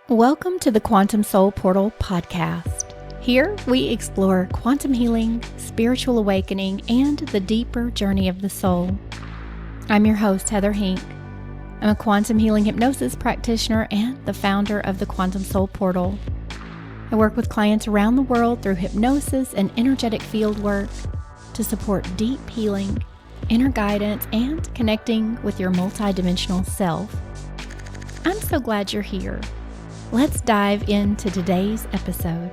Welcome to the Quantum Soul Portal podcast. Here we explore quantum healing, spiritual awakening, and the deeper journey of the soul. I'm your host, Heather Hink. I'm a quantum healing hypnosis practitioner and the founder of the Quantum Soul Portal. I work with clients around the world through hypnosis and energetic field work to support deep healing, inner guidance, and connecting with your multidimensional self. I'm so glad you're here. Let's dive into today's episode.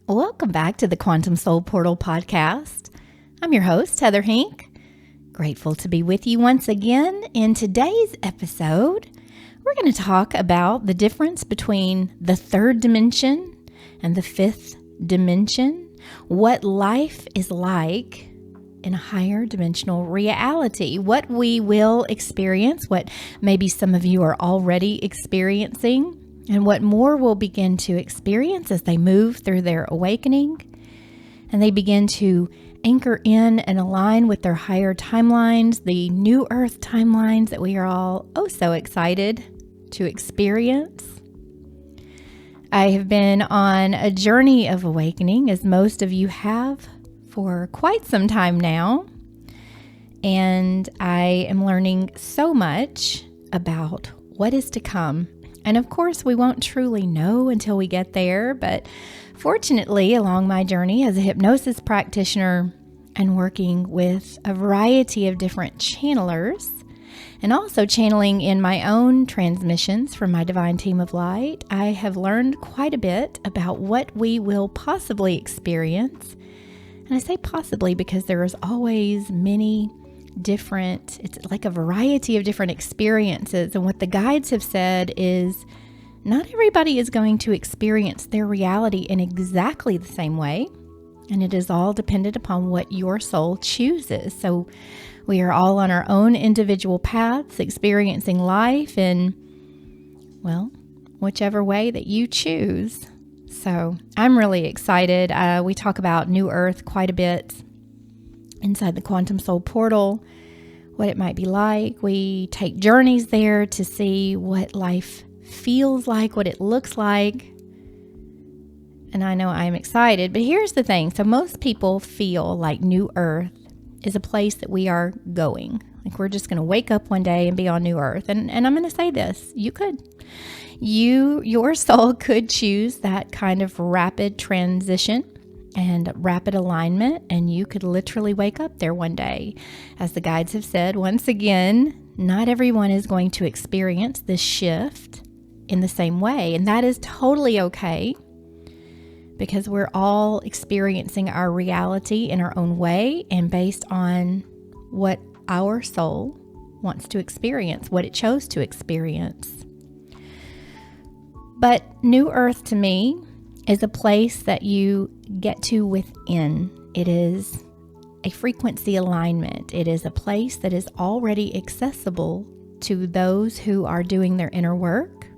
Welcome back to the Quantum Soul Portal podcast. I'm your host, Heather Hink. Grateful to be with you once again. In today's episode, we're going to talk about the difference between the third dimension and the fifth dimension, what life is like in a higher dimensional reality, what we will experience, what maybe some of you are already experiencing, and what more will begin to experience as they move through their awakening and they begin to anchor in and align with their higher timelines, the new earth timelines that we are all so excited to experience. I have been on a journey of awakening, as most of you have, for quite some time now, and I am learning so much about what is to come. And of course, we won't truly know until we get there, but fortunately, along my journey as a hypnosis practitioner and working with a variety of different channelers, and also channeling in my own transmissions from my divine team of light, I have learned quite a bit about what we will possibly experience. And I say possibly because there's always many different, it's like a variety of different experiences. And what the guides have said is not everybody is going to experience their reality in exactly the same way. And it is all dependent upon what your soul chooses. So we are all on our own individual paths, experiencing life in, well, whichever way that you choose. So I'm really excited. We talk about New Earth quite a bit inside the Quantum Soul Portal, what it might be like. We take journeys there to see what life feels like, what it looks like. And I know I'm excited, but here's the thing. So most people feel like New Earth is a place that we are going. Like we're just going to wake up one day and be on New Earth. And I'm going to say this, you could. Your soul could choose that kind of rapid transition and rapid alignment, and you could literally wake up there one day. As the guides have said, once again, not everyone is going to experience this shift in the same way, and that is totally okay because we're all experiencing our reality in our own way and based on what our soul wants to experience, what it chose to experience. But New Earth to me is a place that you get to within. It is a frequency alignment. It is a place that is already accessible to those who are doing their inner work,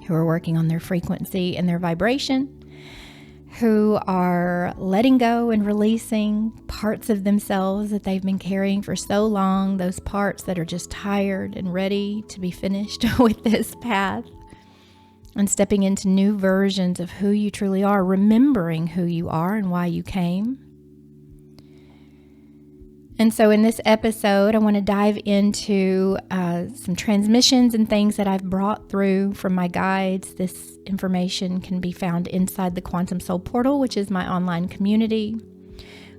who are working on their frequency and their vibration, who are letting go and releasing parts of themselves that they've been carrying for so long, those parts that are just tired and ready to be finished with this path. And stepping into new versions of who you truly are, remembering who you are and why you came. And so in this episode, I want to dive into some transmissions and things that I've brought through from my guides. This information can be found inside the Quantum Soul Portal, which is my online community.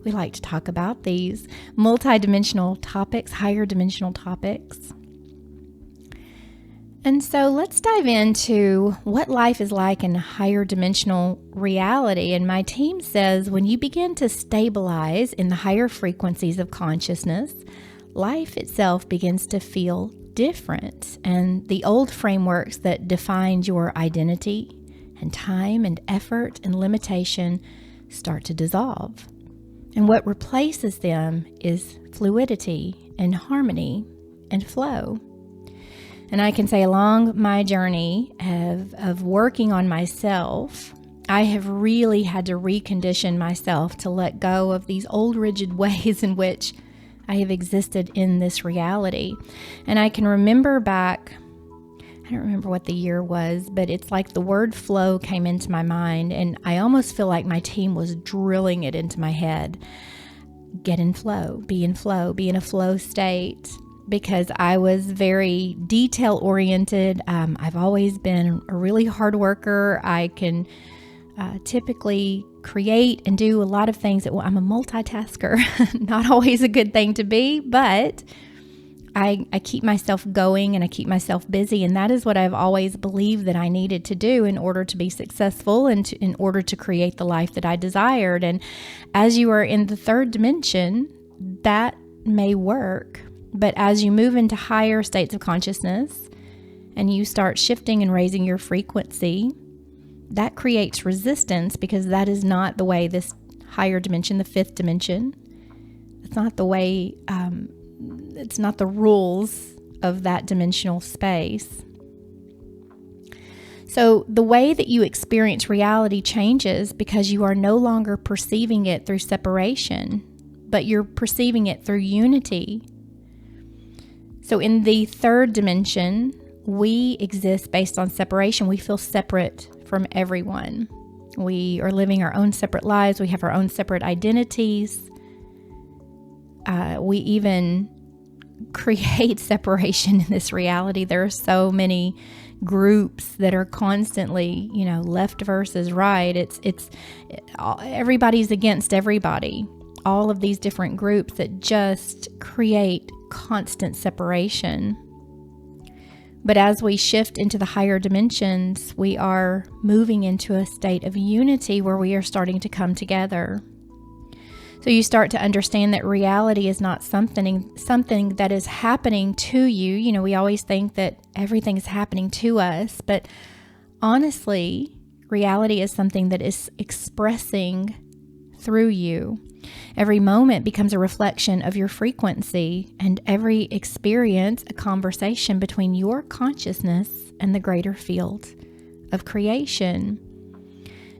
We like to talk about these multidimensional topics, higher dimensional topics. And so let's dive into what life is like in a higher dimensional reality. And my team says when you begin to stabilize in the higher frequencies of consciousness, life itself begins to feel different. And the old frameworks that defined your identity and time and effort and limitation start to dissolve. And what replaces them is fluidity and harmony and flow. And I can say along my journey of working on myself, I have really had to recondition myself to let go of these old rigid ways in which I have existed in this reality. And I can remember back, I don't remember what the year was, but it's like the word flow came into my mind, and I almost feel like my team was drilling it into my head. Get in flow, be in a flow state, because I was very detail oriented. I've always been a really hard worker. I can typically create and do a lot of things. I'm a multitasker, not always a good thing to be, but I keep myself going and I keep myself busy. And that is what I've always believed that I needed to do in order to be successful and in order to create the life that I desired. And as you are in the third dimension, that may work. But as you move into higher states of consciousness and you start shifting and raising your frequency, that creates resistance, because that is not the way this higher dimension, the fifth dimension, it's not the way, it's not the rules of that dimensional space. So the way that you experience reality changes because you are no longer perceiving it through separation, but you're perceiving it through unity. So in the third dimension, we exist based on separation. We feel separate from everyone. We are living our own separate lives. We have our own separate identities. We even create separation in this reality. There are so many groups that are constantly, left versus right. It's everybody's against everybody. All of these different groups that just create constant separation. But as we shift into the higher dimensions, we are moving into a state of unity where we are starting to come together. So you start to understand that reality is not something that is happening to you. We always think that everything is happening to us, but honestly, reality is something that is expressing through you. Every moment becomes a reflection of your frequency, and every experience a conversation between your consciousness and the greater field of creation.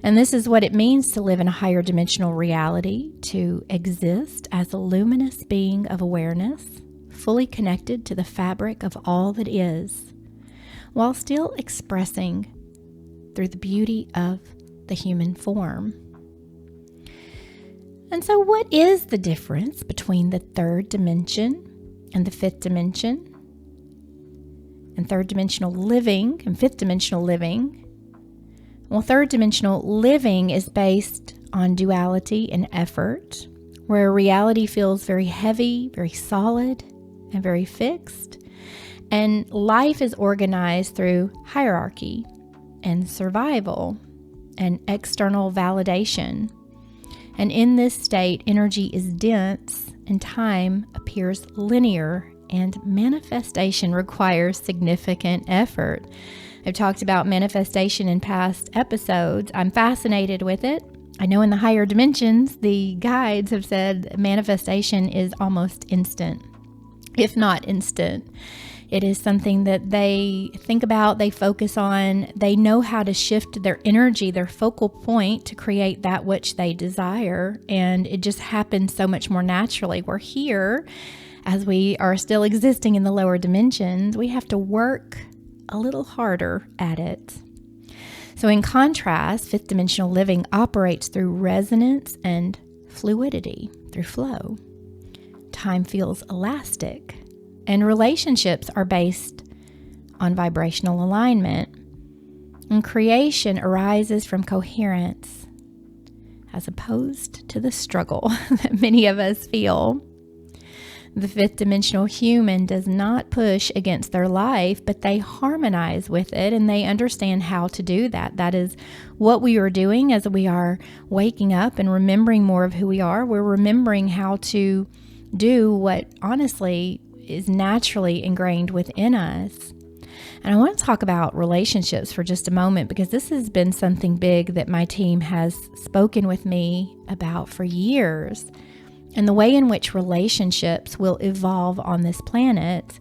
And this is what it means to live in a higher dimensional reality, to exist as a luminous being of awareness, fully connected to the fabric of all that is, while still expressing through the beauty of the human form. And so what is the difference between the third dimension and the fifth dimension, and third dimensional living and fifth dimensional living? Well, third dimensional living is based on duality and effort, where reality feels very heavy, very solid, and very fixed. And life is organized through hierarchy and survival and external validation. And in this state, energy is dense and time appears linear, and manifestation requires significant effort. I've talked about manifestation in past episodes. I'm fascinated with it. I know in the higher dimensions, the guides have said manifestation is almost instant, if not instant. It is something that they think about, they focus on, they know how to shift their energy, their focal point to create that which they desire. And it just happens so much more naturally. We're here, as we are still existing in the lower dimensions, we have to work a little harder at it. So in contrast, fifth dimensional living operates through resonance and fluidity, through flow. Time feels elastic. And relationships are based on vibrational alignment. And creation arises from coherence, as opposed to the struggle that many of us feel. The fifth dimensional human does not push against their life, but they harmonize with it, and they understand how to do that. That is what we are doing as we are waking up and remembering more of who we are. We're remembering how to do what honestly is naturally ingrained within us. And I want to talk about relationships for just a moment, because this has been something big that my team has spoken with me about for years, and the way in which relationships will evolve on this planet.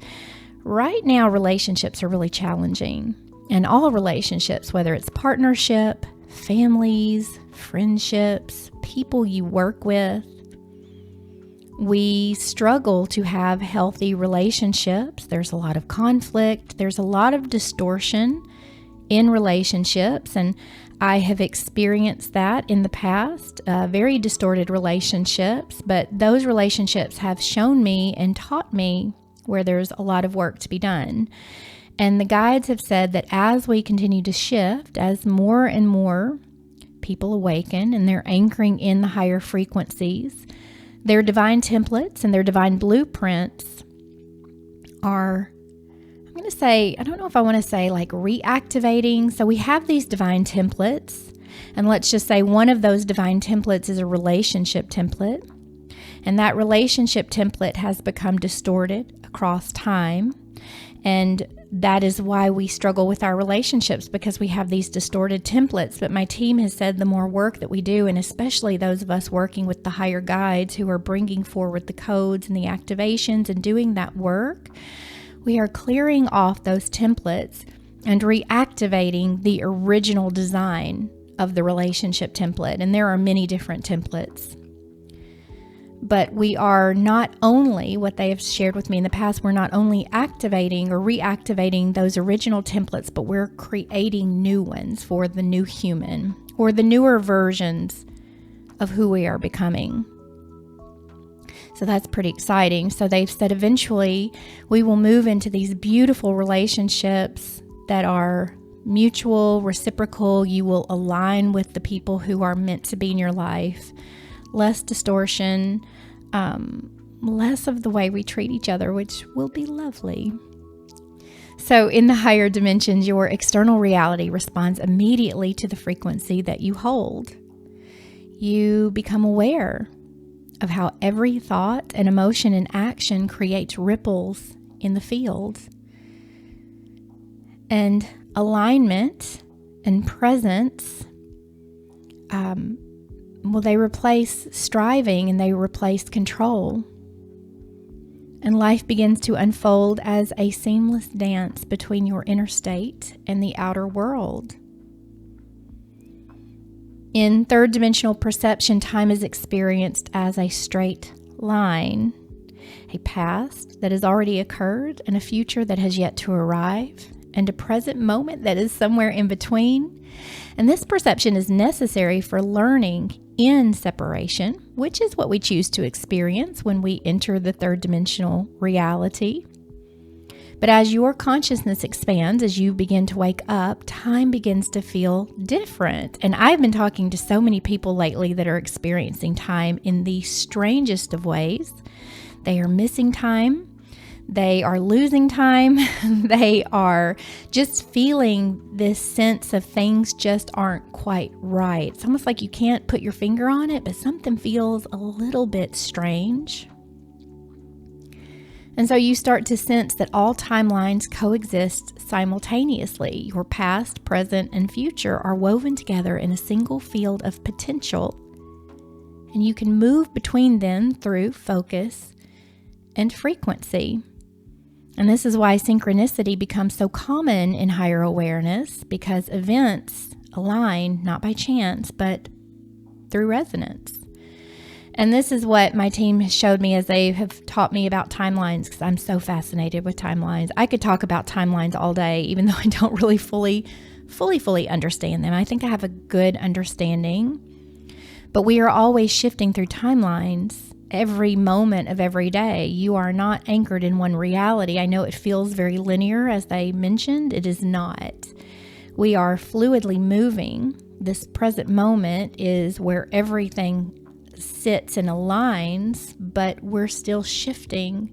Right now, relationships are really challenging, and all relationships, whether it's partnership, families, friendships, people you work with, we struggle to have healthy relationships. There's a lot of conflict. There's a lot of distortion in relationships. And I have experienced that in the past, very distorted relationships. But those relationships have shown me and taught me where there's a lot of work to be done. And the guides have said that as we continue to shift, as more and more people awaken and they're anchoring in the higher frequencies, their divine templates and their divine blueprints are, I'm going to say, I don't know if I want to say like reactivating. So we have these divine templates, and let's just say one of those divine templates is a relationship template. And that relationship template has become distorted across time. And that is why we struggle with our relationships, because we have these distorted templates. But my team has said the more work that we do, and especially those of us working with the higher guides who are bringing forward the codes and the activations and doing that work, we are clearing off those templates and reactivating the original design of the relationship template. And there are many different templates. But we are not only, what they have shared with me in the past, we're not only activating or reactivating those original templates, but we're creating new ones for the new human or the newer versions of who we are becoming. So that's pretty exciting. So they've said eventually we will move into these beautiful relationships that are mutual, reciprocal. You will align with the people who are meant to be in your life. Less distortion, less of the way we treat each other, which will be lovely. So in the higher dimensions, your external reality responds immediately to the frequency that you hold. You become aware of how every thought and emotion and action creates ripples in the field. And alignment and presence, they replace striving and they replace control. And life begins to unfold as a seamless dance between your inner state and the outer world. In third dimensional perception, time is experienced as a straight line, a past that has already occurred and a future that has yet to arrive, and a present moment that is somewhere in between. And this perception is necessary for learning in separation, which is what we choose to experience when we enter the third dimensional reality. But as your consciousness expands, as you begin to wake up, time begins to feel different. And I've been talking to so many people lately that are experiencing time in the strangest of ways. They are missing time. They are losing time. They are just feeling this sense of things just aren't quite right. It's almost like you can't put your finger on it, but something feels a little bit strange. And so you start to sense that all timelines coexist simultaneously. Your past, present, and future are woven together in a single field of potential. And you can move between them through focus and frequency. And this is why synchronicity becomes so common in higher awareness, because events align not by chance, but through resonance. And this is what my team has showed me as they have taught me about timelines, because I'm so fascinated with timelines. I could talk about timelines all day, even though I don't really fully understand them. I think I have a good understanding, but we are always shifting through timelines. Every moment of every day, you are not anchored in one reality. I know it feels very linear, as they mentioned. It is not. We are fluidly moving. This present moment is where everything sits and aligns, but we're still shifting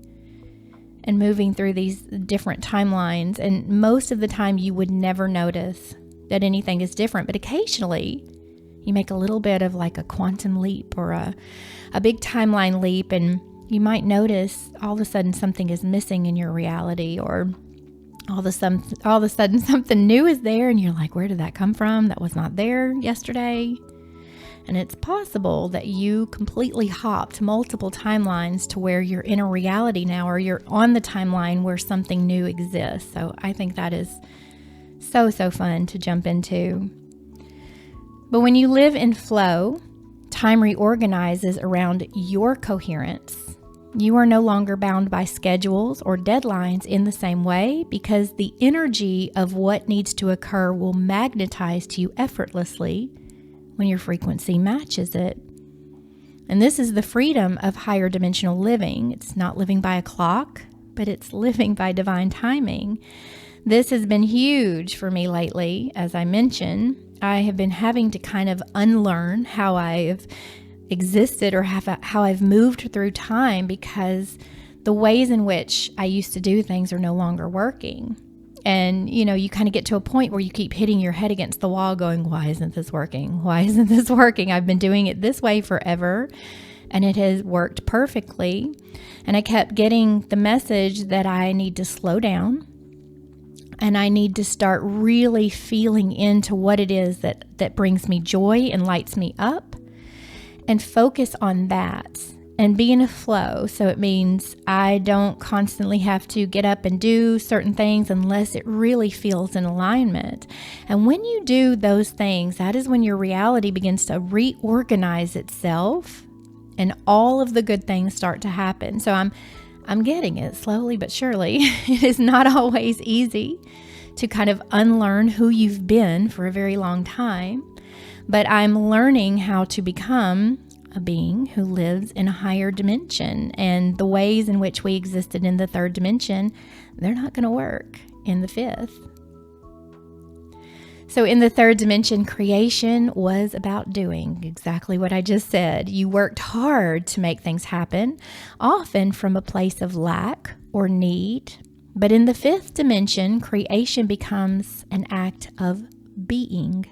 and moving through these different timelines. And most of the time, you would never notice that anything is different, but occasionally you make a little bit of like a quantum leap or a big timeline leap, and you might notice all of a sudden something is missing in your reality, or all of a sudden something new is there, and you're like, where did that come from? That was not there yesterday. And it's possible that you completely hopped multiple timelines to where you're in a reality now, or you're on the timeline where something new exists. So I think that is so fun to jump into. But when you live in flow, time reorganizes around your coherence You are no longer bound by schedules or deadlines in the same way, because the energy of what needs to occur will magnetize to you effortlessly when your frequency matches it. And this is the freedom of higher dimensional living. It's not living by a clock, but it's living by divine timing. This has been huge for me lately. As I mentioned, I have been having to kind of unlearn how I've existed or how I've moved through time, because the ways in which I used to do things are no longer working. And, you kind of get to a point where you keep hitting your head against the wall going, why isn't this working? Why isn't this working? I've been doing it this way forever, and it has worked perfectly. And I kept getting the message that I need to slow down, and I need to start really feeling into what it is that brings me joy and lights me up, and focus on that and be in a flow. So it means I don't constantly have to get up and do certain things unless it really feels in alignment. And when you do those things, that is when your reality begins to reorganize itself and all of the good things start to happen. So I'm getting it slowly but surely. It is not always easy to kind of unlearn who you've been for a very long time, but I'm learning how to become a being who lives in a higher dimension, and the ways in which we existed in the third dimension, they're not going to work in the fifth. So in the third dimension, creation was about doing exactly what I just said. You worked hard to make things happen, often from a place of lack or need. But in the fifth dimension, creation becomes an act of being.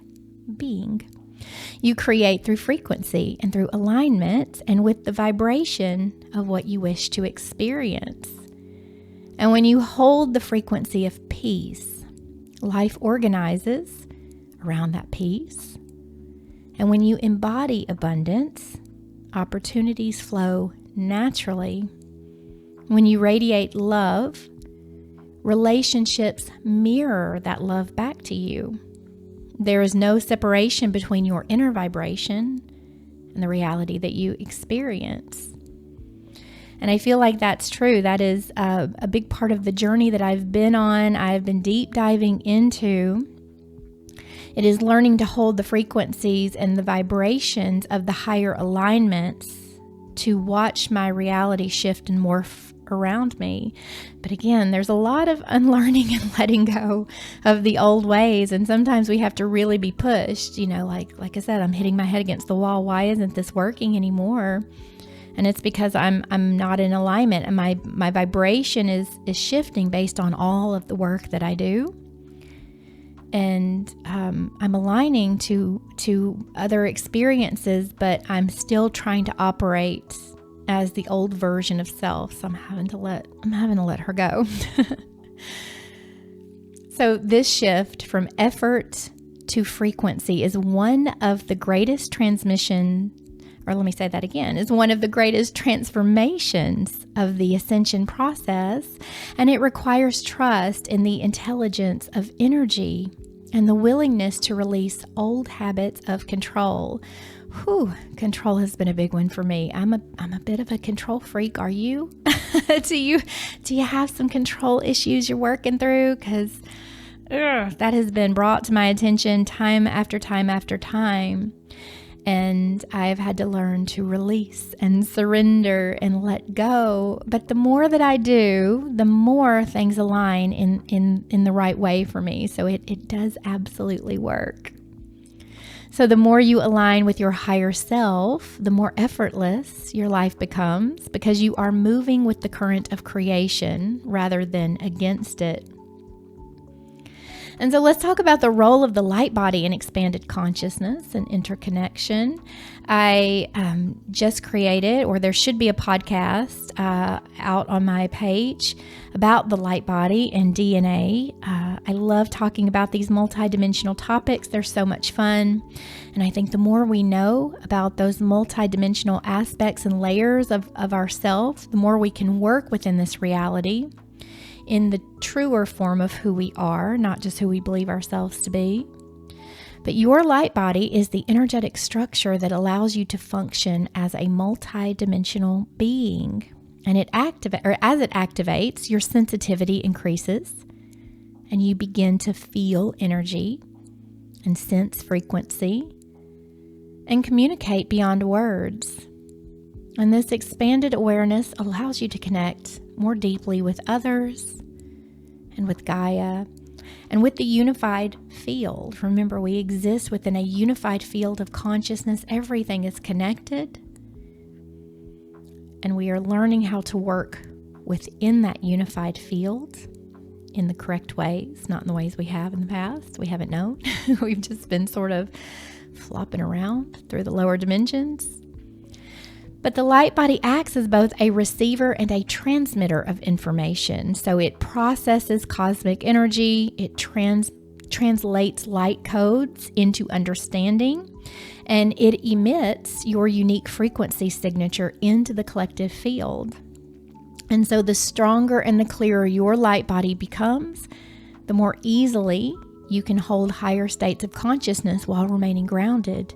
You create through frequency and through alignment and with the vibration of what you wish to experience. And when you hold the frequency of peace, life organizes around that peace. And when you embody abundance, opportunities flow naturally. When you radiate love, relationships mirror that love back to you. There is no separation between your inner vibration and the reality that you experience. And I feel like that's true. That is a big part of the journey that I've been on. I've been deep diving into. It is learning to hold the frequencies and the vibrations of the higher alignments to watch my reality shift and morph around me. But again, there's a lot of unlearning and letting go of the old ways, and sometimes we have to really be pushed. Like I said, I'm hitting my head against the wall. Why isn't this working anymore? And it's because I'm not in alignment, and my vibration is shifting based on all of the work that I do. And I'm aligning to other experiences, but I'm still trying to operate as the old version of self. So I'm having to let her go. So this shift from effort to frequency is one of the greatest is one of the greatest transformations of the ascension process. And it requires trust in the intelligence of energy and the willingness to release old habits of control. Control has been a big one for me. I'm a bit of a control freak. Are you? Do you have some control issues you're working through? Because that has been brought to my attention time after time after time. And I've had to learn to release and surrender and let go. But the more that I do, the more things align in the right way for me. So it does absolutely work. So the more you align with your higher self, the more effortless your life becomes, because you are moving with the current of creation rather than against it. And so let's talk about the role of the light body in expanded consciousness and interconnection. I just created, or there should be a podcast out on my page about the light body and DNA. I love talking about these multidimensional topics. They're so much fun. And I think the more we know about those multidimensional aspects and layers of ourselves, the more we can work within this reality in the truer form of who we are, not just who we believe ourselves to be. But your light body is the energetic structure that allows you to function as a multidimensional being. And as it activates, your sensitivity increases and you begin to feel energy and sense frequency and communicate beyond words. And this expanded awareness allows you to connect more deeply with others and with Gaia and with the unified field. Remember, we exist within a unified field of consciousness. Everything is connected. And we are learning how to work within that unified field in the correct ways, not in the ways we have in the past. We haven't known. We've just been sort of flopping around through the lower dimensions. But the light body acts as both a receiver and a transmitter of information. So it processes cosmic energy, it translates light codes into understanding, and it emits your unique frequency signature into the collective field. And so the stronger and the clearer your light body becomes, the more easily you can hold higher states of consciousness while remaining grounded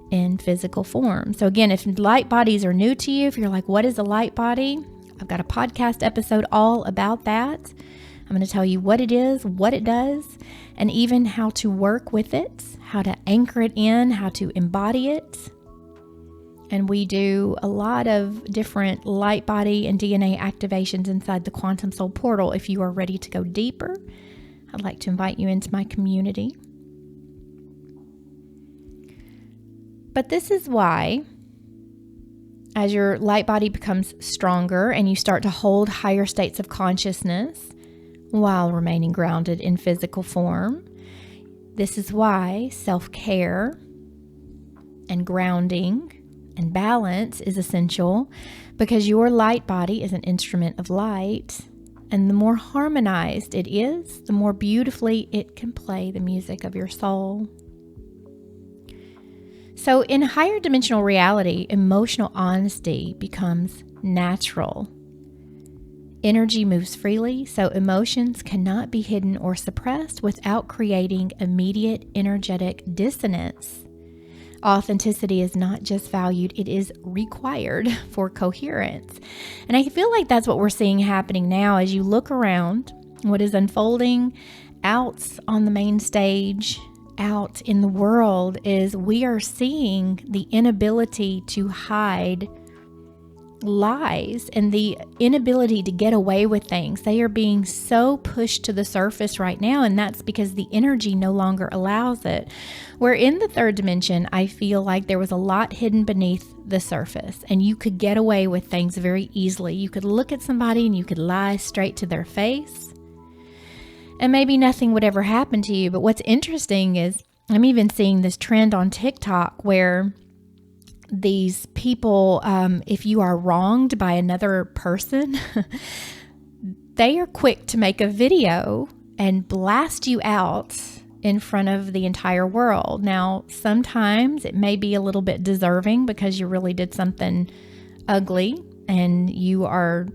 in physical form. So again, if light bodies are new to you, if you're like, what is a light body? I've got a podcast episode all about that. I'm going to tell you what it is, what it does, and even how to work with it, how to anchor it in, how to embody it. And we do a lot of different light body and DNA activations inside the Quantum Soul Portal. If you are ready to go deeper, I'd like to invite you into my community. But this is why, as your light body becomes stronger and you start to hold higher states of consciousness while remaining grounded in physical form, this is why self-care and grounding and balance is essential, because your light body is an instrument of light, and the more harmonized it is, the more beautifully it can play the music of your soul. So in higher dimensional reality, emotional honesty becomes natural. Energy moves freely, so emotions cannot be hidden or suppressed without creating immediate energetic dissonance. Authenticity is not just valued, it is required for coherence. And I feel like that's what we're seeing happening now as you look around. What is unfolding out on the main stage, out in the world, is we are seeing the inability to hide lies and the inability to get away with things. They are being so pushed to the surface right now, and that's because the energy no longer allows it. Where in the third dimension, I feel like there was a lot hidden beneath the surface, and you could get away with things very easily. You could look at somebody and you could lie straight to their face, and maybe nothing would ever happen to you. But what's interesting is I'm even seeing this trend on TikTok where these people, if you are wronged by another person, they are quick to make a video and blast you out in front of the entire world. Now, sometimes it may be a little bit deserving because you really did something ugly and you're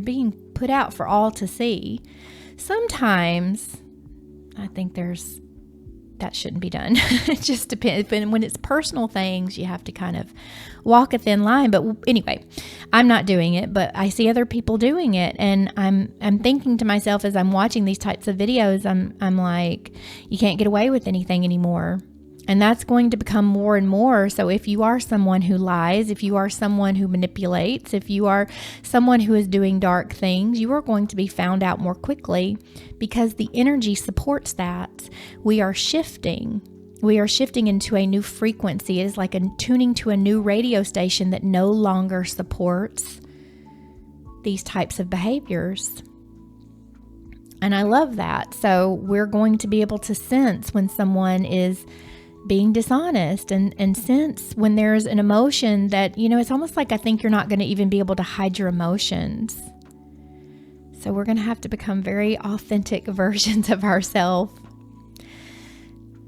being put out for all to see. Sometimes I think that shouldn't be done. It just depends. When it's personal things, you have to kind of walk a thin line. But anyway, I'm not doing it, but I see other people doing it, and I'm thinking to myself as I'm watching these types of videos, I'm like, you can't get away with anything anymore. And that's going to become more and more. So if you are someone who lies, if you are someone who manipulates, if you are someone who is doing dark things, you are going to be found out more quickly because the energy supports that. We are shifting. We are shifting into a new frequency. It is like tuning to a new radio station that no longer supports these types of behaviors. And I love that. So we're going to be able to sense when someone is being dishonest and sense when there's an emotion that, it's almost like I think you're not going to even be able to hide your emotions. So we're going to have to become very authentic versions of ourselves.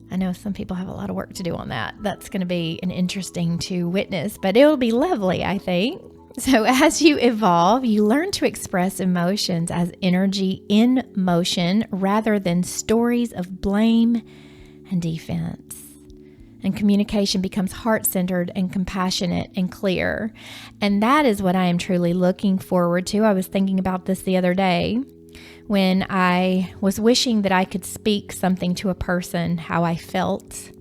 I know some people have a lot of work to do on that. That's going to be an interesting to witness, but it will be lovely, I think. So as you evolve, you learn to express emotions as energy in motion rather than stories of blame and defense. and communication becomes heart-centered and compassionate and clear. And that is what I am truly looking forward to. I was thinking about this the other day when I was wishing that I could speak something to a person, how I felt,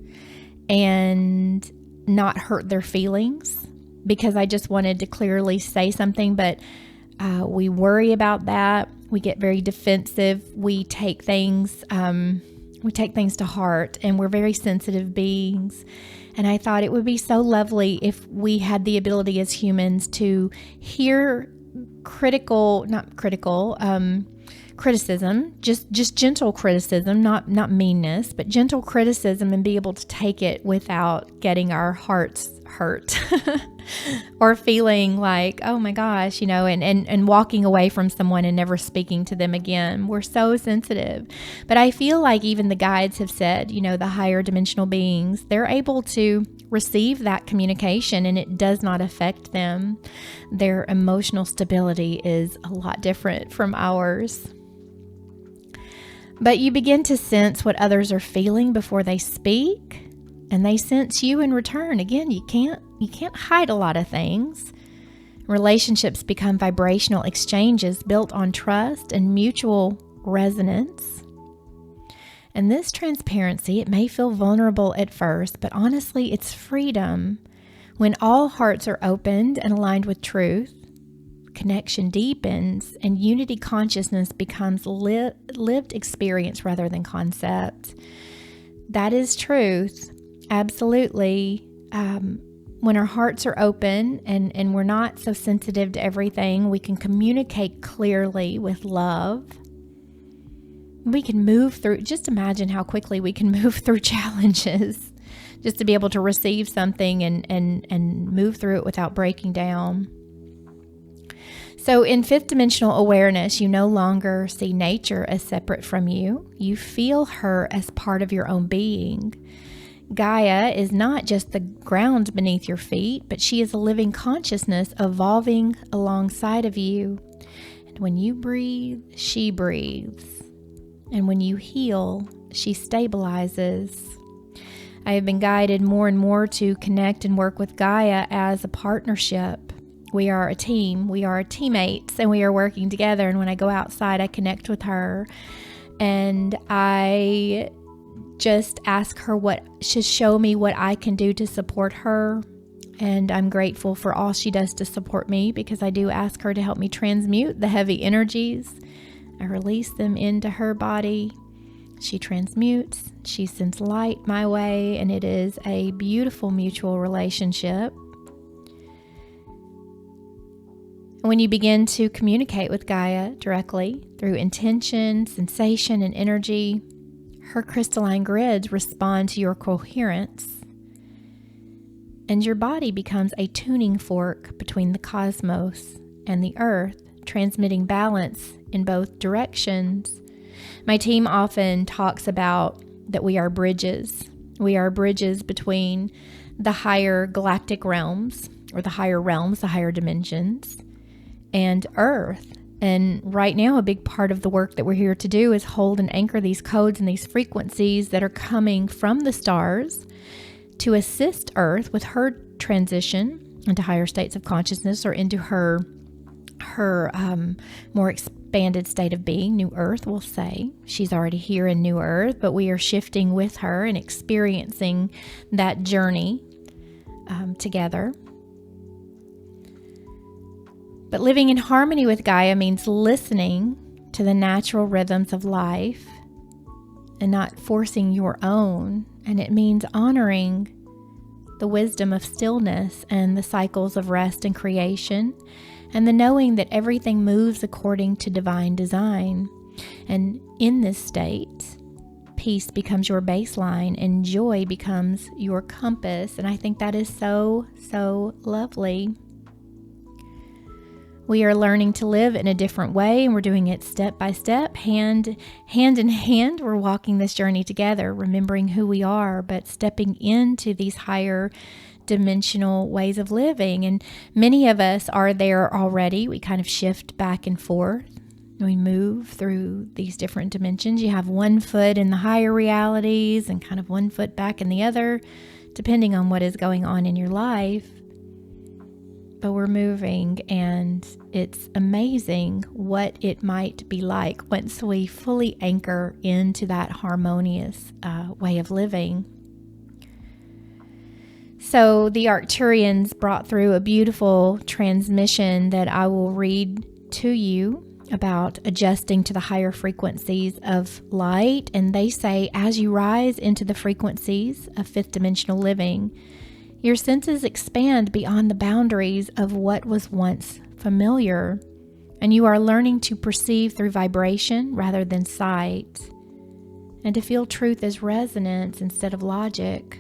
and not hurt their feelings, because I just wanted to clearly say something, but we worry about that. We get very defensive. We take things to heart, and we're very sensitive beings. And I thought it would be so lovely if we had the ability as humans to hear criticism, just gentle criticism, not meanness, but gentle criticism, and be able to take it without getting our hearts hurt or feeling like, oh my gosh, and walking away from someone and never speaking to them again. We're so sensitive. But I feel like even the guides have said, the higher dimensional beings, they're able to receive that communication and it does not affect them. Their emotional stability is a lot different from ours. But you begin to sense what others are feeling before they speak, and they sense you in return. Again, you can't hide a lot of things. Relationships become vibrational exchanges built on trust and mutual resonance. And this transparency, it may feel vulnerable at first, but honestly, it's freedom. When all hearts are opened and aligned with truth, connection deepens and unity consciousness becomes lived experience rather than concept. That is truth. Absolutely. When our hearts are open and we're not so sensitive to everything, we can communicate clearly with love. We can move through, just imagine how quickly we can move through challenges just to be able to receive something and move through it without breaking down. So in fifth dimensional awareness, you no longer see nature as separate from you. You feel her as part of your own being. Gaia is not just the ground beneath your feet, but she is a living consciousness evolving alongside of you. And when you breathe, she breathes. And when you heal, she stabilizes. I have been guided more and more to connect and work with Gaia as a partnership. We are a team. We are teammates, and we are working together. And when I go outside, I connect with her, and I just ask her to show me what I can do to support her. And I'm grateful for all she does to support me, because I do ask her to help me transmute the heavy energies. I release them into her body. She transmutes. She sends light my way, and it is a beautiful mutual relationship. When you begin to communicate with Gaia directly through intention, sensation, and energy, her crystalline grids respond to your coherence, and your body becomes a tuning fork between the cosmos and the earth, transmitting balance in both directions. My team often talks about that we are bridges. We are bridges between the higher galactic realms, or the higher dimensions, and Earth. And right now, a big part of the work that we're here to do is hold and anchor these codes and these frequencies that are coming from the stars to assist Earth with her transition into higher states of consciousness, or into her more expanded state of being. New Earth, we'll say. She's already here in New Earth, but we are shifting with her and experiencing that journey together. But living in harmony with Gaia means listening to the natural rhythms of life and not forcing your own. And it means honoring the wisdom of stillness and the cycles of rest and creation, and the knowing that everything moves according to divine design. And in this state, peace becomes your baseline and joy becomes your compass. And I think that is so, so lovely. We are learning to live in a different way, and we're doing it step by step, hand in hand. We're walking this journey together, remembering who we are, but stepping into these higher dimensional ways of living. And many of us are there already. We kind of shift back and forth. We move through these different dimensions. You have one foot in the higher realities and kind of one foot back in the other depending on what is going on in your life. But we're moving, and it's amazing what it might be like once we fully anchor into that harmonious way of living. So the Arcturians brought through a beautiful transmission that I will read to you about adjusting to the higher frequencies of light. And they say, as you rise into the frequencies of fifth dimensional living, your senses expand beyond the boundaries of what was once familiar, and you are learning to perceive through vibration rather than sight, and to feel truth as resonance instead of logic.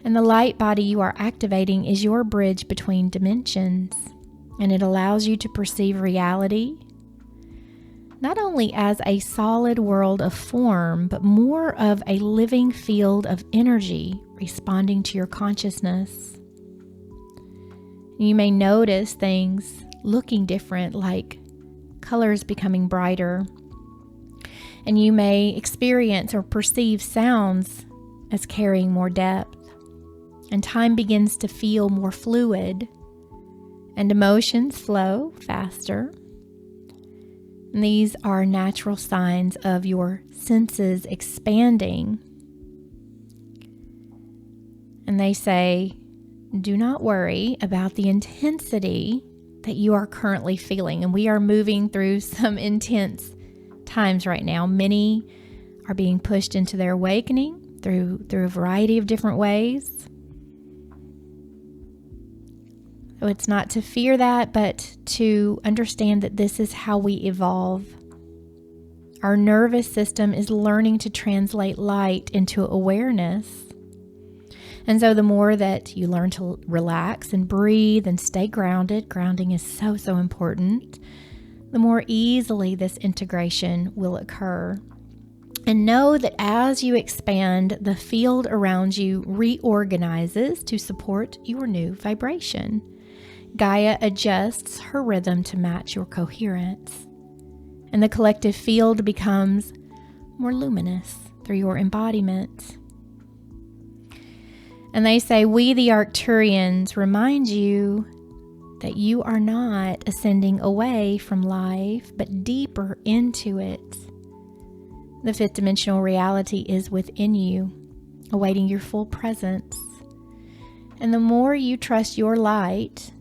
And the light body you are activating is your bridge between dimensions, and it allows you to perceive reality not only as a solid world of form, but more of a living field of energy responding to your consciousness. You may notice things looking different, like colors becoming brighter, and you may experience or perceive sounds as carrying more depth, and time begins to feel more fluid, and emotions flow faster. And these are natural signs of your senses expanding. And they say, do not worry about the intensity that you are currently feeling. And we are moving through some intense times right now. Many are being pushed into their awakening through a variety of different ways. So it's not to fear that, but to understand that this is how we evolve. Our nervous system is learning to translate light into awareness. And so the more that you learn to relax and breathe and stay grounded, grounding is so, so important, the more easily this integration will occur. And know that as you expand, the field around you reorganizes to support your new vibration. Gaia adjusts her rhythm to match your coherence, and the collective field becomes more luminous through your embodiment. And they say, we the Arcturians remind you that you are not ascending away from life, but deeper into it. The fifth dimensional reality is within you, awaiting your full presence. And the more you trust your light,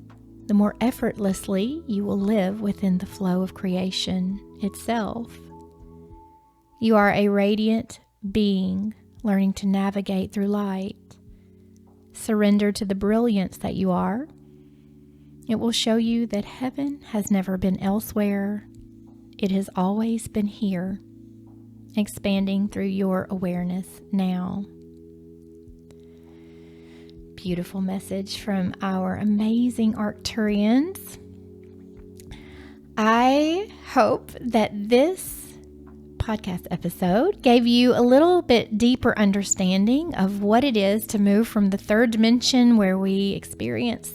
the more effortlessly you will live within the flow of creation itself. You are a radiant being learning to navigate through light. Surrender to the brilliance that you are. It will show you that heaven has never been elsewhere. It has always been here, expanding through your awareness now. Beautiful message from our amazing Arcturians. I hope that this podcast episode gave you a little bit deeper understanding of what it is to move from the third dimension, where we experience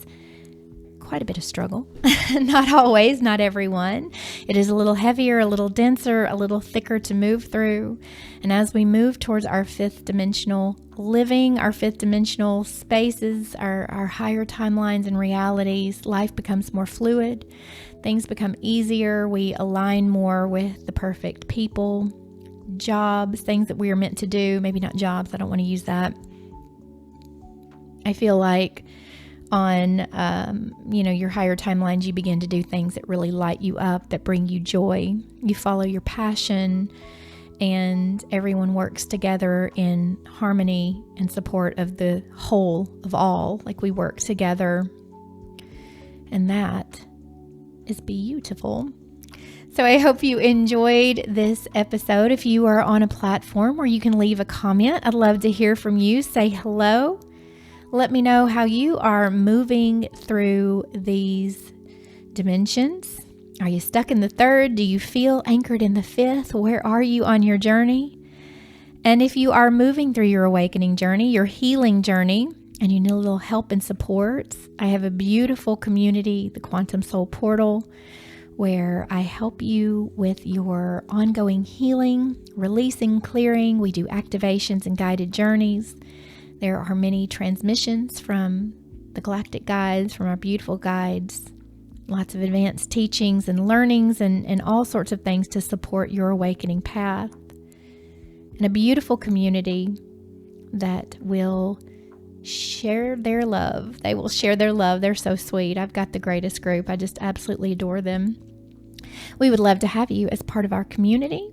quite a bit of struggle. Not always, not everyone. It is a little heavier, a little denser, a little thicker to move through. And as we move towards our fifth dimensional living, our fifth dimensional spaces, our higher timelines and realities, life becomes more fluid. Things become easier. We align more with the perfect people, jobs, things that we are meant to do. Maybe not jobs. I don't want to use that. I feel like on, your higher timelines, you begin to do things that really light you up, that bring you joy. You follow your passion, and everyone works together in harmony and support of the whole of all. Like, we work together, and that is beautiful. So I hope you enjoyed this episode. If you are on a platform where you can leave a comment, I'd love to hear from you. Say hello. Let me know how you are moving through these dimensions. Are you stuck in the third? Do you feel anchored in the fifth? Where are you on your journey? And if you are moving through your awakening journey, your healing journey, and you need a little help and support, I have a beautiful community, the Quantum Soul Portal, where I help you with your ongoing healing, releasing, clearing. We do activations and guided journeys. There are many transmissions from the galactic guides, from our beautiful guides, lots of advanced teachings and learnings and all sorts of things to support your awakening path. And a beautiful community that will share their love. They will share their love. They're so sweet. I've got the greatest group. I just absolutely adore them. We would love to have you as part of our community.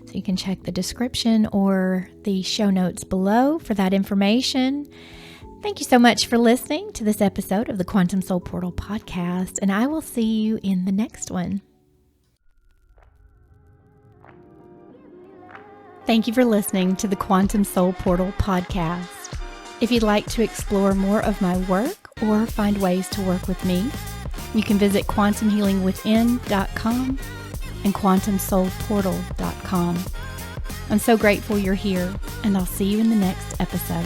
So you can check the description or the show notes below for that information. Thank you so much for listening to this episode of the Quantum Soul Portal podcast, and I will see you in the next one. Thank you for listening to the Quantum Soul Portal podcast. If you'd like to explore more of my work or find ways to work with me, you can visit quantumhealingwithin.com and quantumsoulportal.com. I'm so grateful you're here, and I'll see you in the next episode.